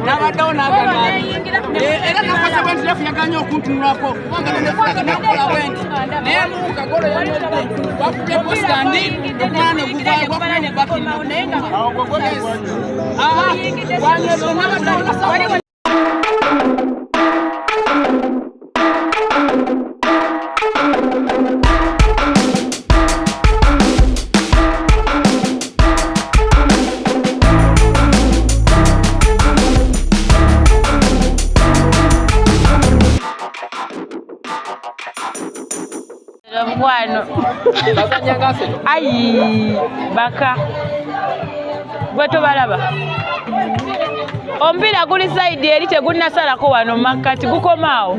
n'abaddewo n'agana era nakoze bwenti lefu yaganya okuntunulako kubanga nenefunaga nakukola bwenti naye mukagolo yamedde wakubye postandi okumala neguvaayo gwakubye mubakina wanyezo n'abaddewo nasawa Bueno. Ai, baka. Gweto balaba. Ompira guli side eri tegunnasalako wano makkati gukomaawo.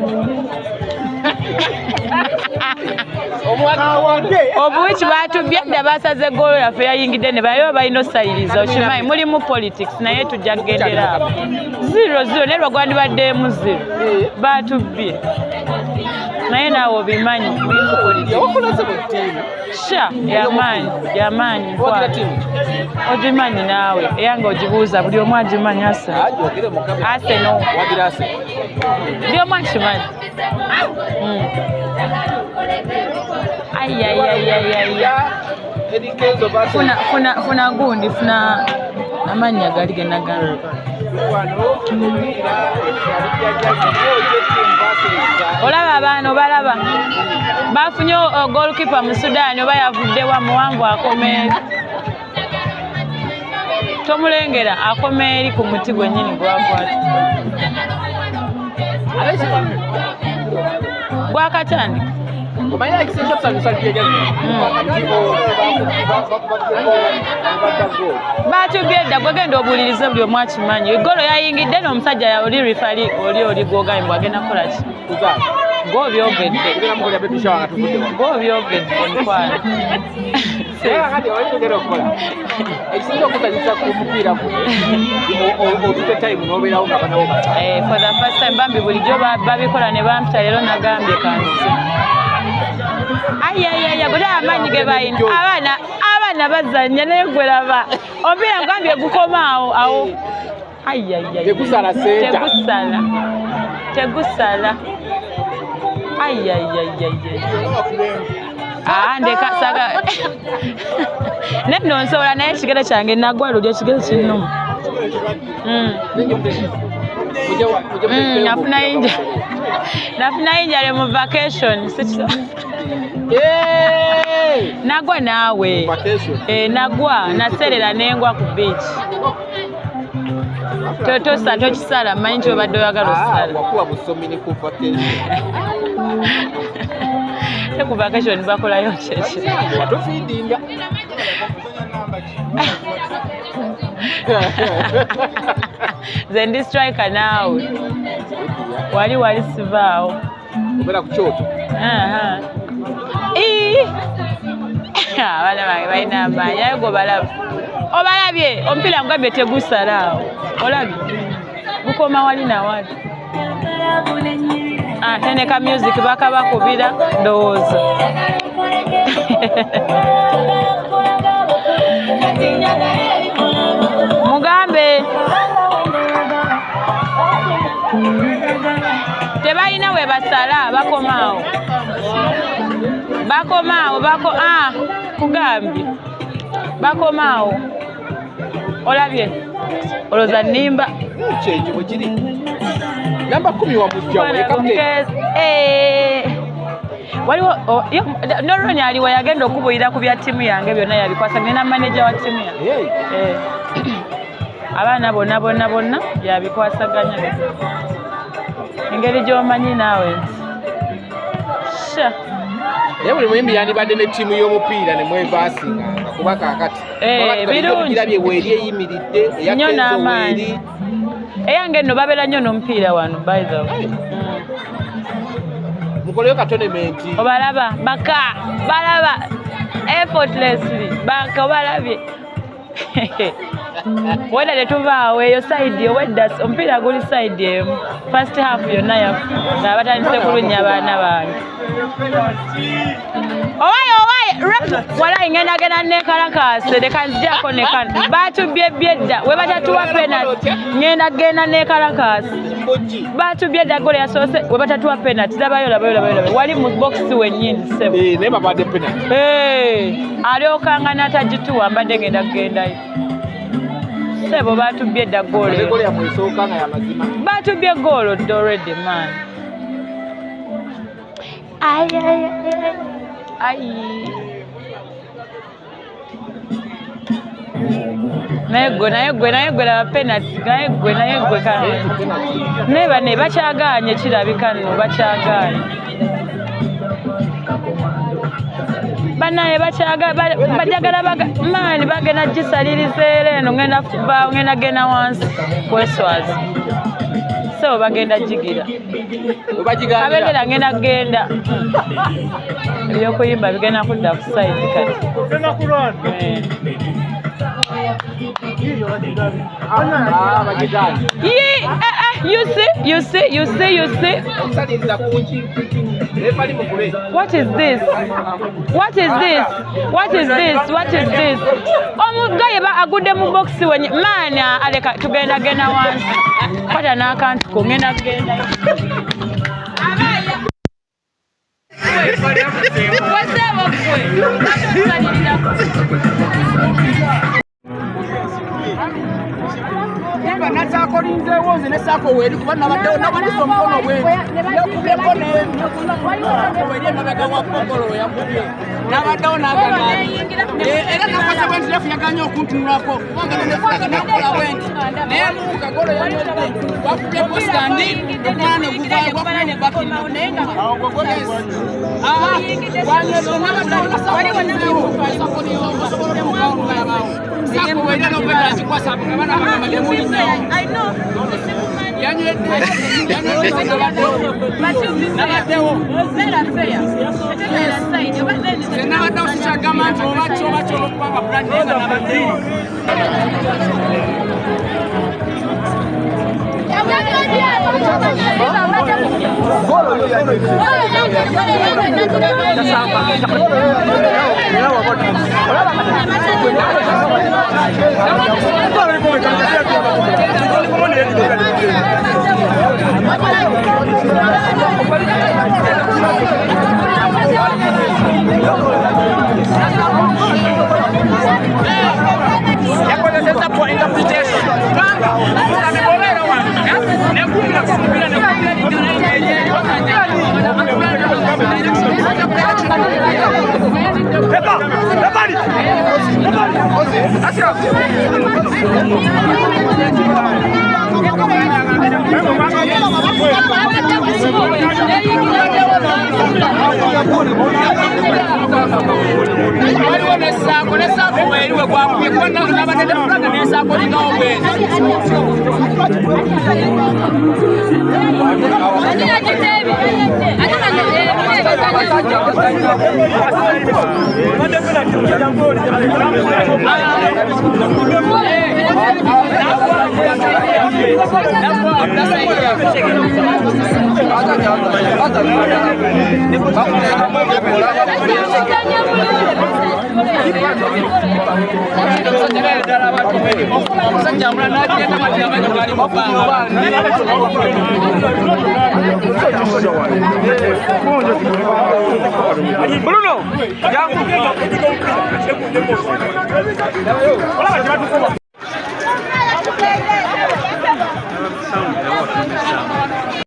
Obuwichi batubye dda basaze golo yaffe yayingidde ne bayo balina sayiriza okimanyi mulimu politics naye tujja kugendera 0-0 ne lwagwandi baddemu 0 batubye naye naawe obimanyi mulimu politics sha yamanyi ogimanyi naawe eyange ogibuuza buli omu agimanyi ase no buli omu akimanyi funa gundi funa amannya gali genagamba olaba abaana balaba bafunye goalkeeper mu Sudan oba yavuddewa muwanvu akomeeri tomulengera akomeeri ku muti gwennyini gwakwata gwakatandika batubye dda gwegenda obuulirize buli omu akimanyi egolo yayingidde n'omusajja oli rifali oli gwogaye mbw agenda kukolaki ng'obyogedde mukwano for the first time bambi bulijjo babikola ne bampita leero nagambye kansi ayayaya guli amaanyi ge balina abaana bazannya naye gwe laba omupiira ngambye gukomaawo awo tegusala ndeka saga nenno nsobola naye ekigere kyange nagwa luli ekigere kinnuma nafuna injale mu vacation nagwa naawe nagwa naserera nengwa ku beach totosa tokisala manyi nti obadde oyagala osala te ku vacation bakolayo kyeki nze ndi striker naawe wali sivaawo obera ku kyoto abaana bange balina amaanyi aye gwe obalabye omupiira ngambye tegusalaawo olabye gukoma wali nawali ate ne ka music bakabakubira ndowooza mugambe tebalina we basala kugambye bakomaawo olabye oloza nnimba kyenyi bwe kiri namba 10 wa mujja waliwo Noroni aliwo yagenda okubulira ku bya ttiimu yange byonna yabikwasaganya na manager wa ttiimu yange abaana bonna yabikwasaganya engeri gy'omanyi naawe naye buli muyimbi yandibadde ne ttiimu y'omupiira ne mwevaasinga kuba kaakati birungi weeri eyimiridde nnyo n'amaanyi eyange nno babeera nnyo n'omupiira wano by the way mukoleyo ka tournament obalaba balaba effortlessly obalabye weda tetuvaawo eyo side owedda omupiira guli side emu first half yonna yafu nga batandise kulunnya abaana bange owaye wala ingenda gena ne kalakase de kanjako ne kan batu byedda we batatuwa penalty ngenda gena ne kalakase batu byedda gole yasose we batatuwa penalty labayo wali mu box wenyini sebo ne baba de penalty aliokanga natajituwa mbadde genda sebo batu byedda gole gole ya mwesoka nga ya mazima batu bye golo already man ay naye la penalty naye gwe kana neba ne bakyaganye kirabika nno bakyaganye banaye bajagala mani bagenda gisaliriza eno ngenda gena wansi kweswazi so bagenda jigira abegera ngenda ebyokuyimba bigenda kudda ku side kati You see. What is this? Omugaye agudde mu box wenye mana aleka tugenda gena wansi kwata n'akantu kongenda genda Nimba natsakolinze wonze nesako weli kuba nabadde omukono gwe yakubyeko weli mabega wa kokolo yakubye nabaddewo n'agamba era nakoze bwenti refu yaganya okuntunulako kubanga nenefuaga nakola bwenti naye muka golo yanywedde wakubye postandi omwana ne guvaayo gwakubye ne bakina awo gwegwegezi wanywedde nabaddewo nasakolinzeewo esakoliyo osobola okukawulula yabaawo sako weli n'obwedde akikwasa abana bagamba nemulizeewo nabaddewo sikyagamba nti obakyobakyo olwokubanga buladdenga nabaddewo waliwo nesako weliwe gwakubye kubanabadde fulana nesako lingawo bwezi Bruno!